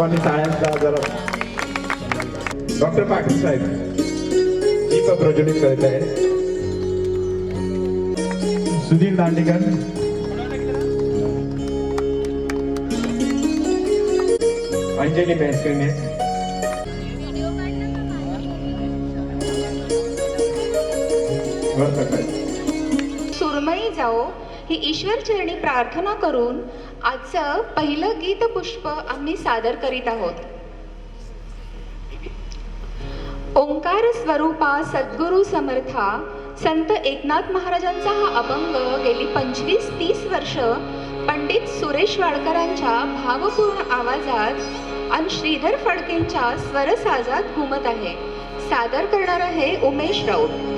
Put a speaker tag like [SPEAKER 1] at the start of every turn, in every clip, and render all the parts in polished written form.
[SPEAKER 1] सर्वांनी टाळ्यांचा जरा. डॉक्टर पाटील साहेब दीप प्रज्वलित करत आहे. सुधीर दांडेकर, अंजली मेहसकरने,
[SPEAKER 2] सुरमई जाओ ही ईश्वर चरणी प्रार्थना करून आजचं पहिलं गीत पुष्प आम्ही सादर करीत आहोत. ओंकार स्वरूपा सद्गुरु समर्था संत एकनाथ महाराजांचा हा अभंग गेली 25-30 वर्ष पंडित सुरेश वाडकरांच्या भावपूर्ण आवाजात आणि श्रीधर फडकेंच्या स्वरसाजात घुमत आहे. सादर करणार आहे उमेश राऊत.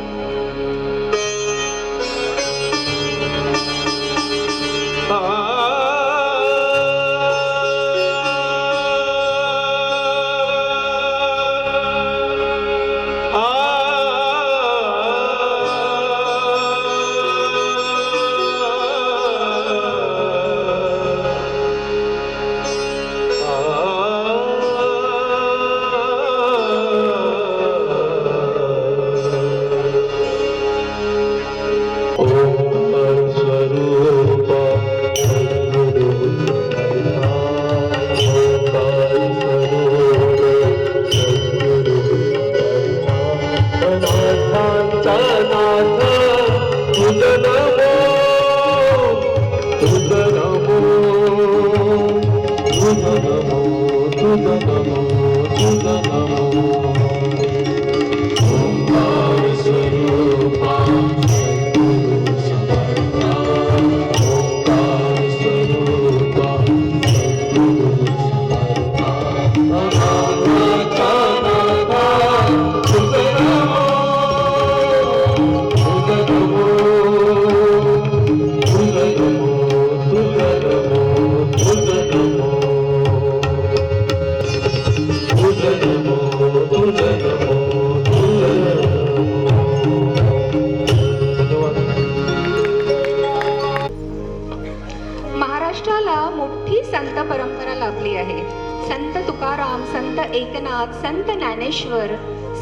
[SPEAKER 2] महाराष्ट्राला मोठी संत परंपरा लाभली आहे. संत तुकाराम, संत एकनाथ, संत ज्ञानेश्वर,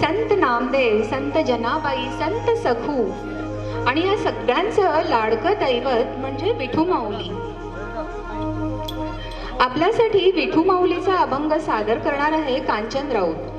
[SPEAKER 2] संत नामदेव, संत जनाबाई, संत सखू आणि या सगळ्यांचं लाडकं दैवत म्हणजे विठू माऊली. आपल्यासाठी विठू माऊलीचा अभंग सादर करणार आहे कांचन राऊत.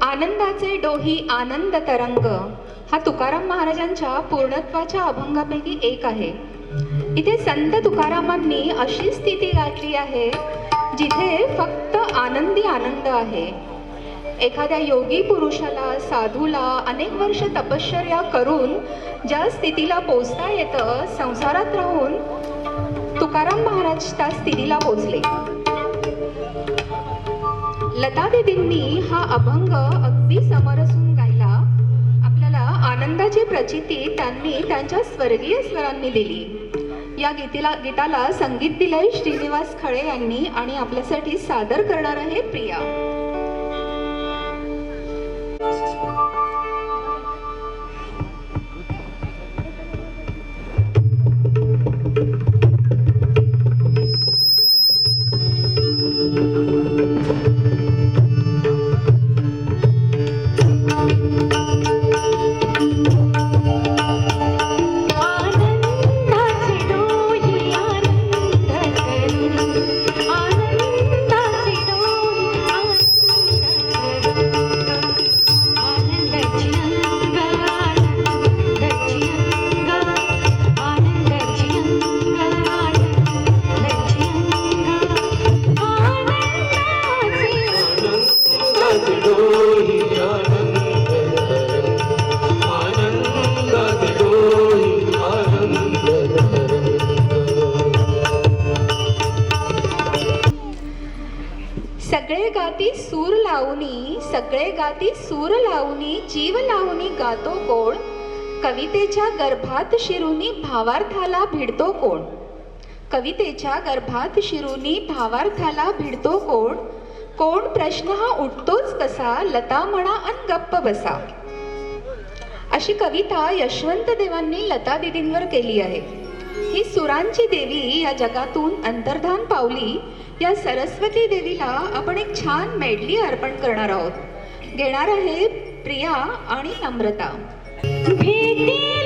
[SPEAKER 2] आनंदाचे डोही आनंद तरंग हा तुकाराम महाराजांच्या पूर्णत्वाच्या अभंगापैकी एक आहे. इथे संत तुकारामांनी अशी स्थिती गाठली आहे जिथे फक्त आनंदी आनंद आहे. एखाद्या योगी पुरुषाला, साधूला अनेक वर्ष तपश्चर्या करून ज्या स्थितीला पोचता येतं, संसारात राहून तुकाराम महाराज त्या स्थितीला पोचले. लता दीदींनी हा अभंग अगदी समरसून गायला. आपल्याला आनंदाची प्रचिती त्यांनी त्यांच्या स्वर्गीय स्वरांनी दिली. या गीताला संगीत दिलंय श्रीनिवास खळे यांनी आणि आपल्यासाठी सादर करणार आहे प्रिया. सगळे गाती सूर लावणी जीव लावणी गातो कोण, कवितेच्या गर्भात शिरुनी भावार्थाला भिडतो कोण. कवितेच्या गर्भात शिरुनी भावार्थाला भिडतो कोण. कोण प्रश्न हा उठतोच कसा, लता म्हणा अन गप्प बसा. अशी कविता यशवंत देवांनी लता दीदींवर केली आहे. ही सुरांची देवी या जगातून अंतर्धान पावली. या सरस्वती देवीला आपण एक छान मेडली अर्पण करणार आहोत. घेणार आहे प्रिया आणि नम्रता. भेटी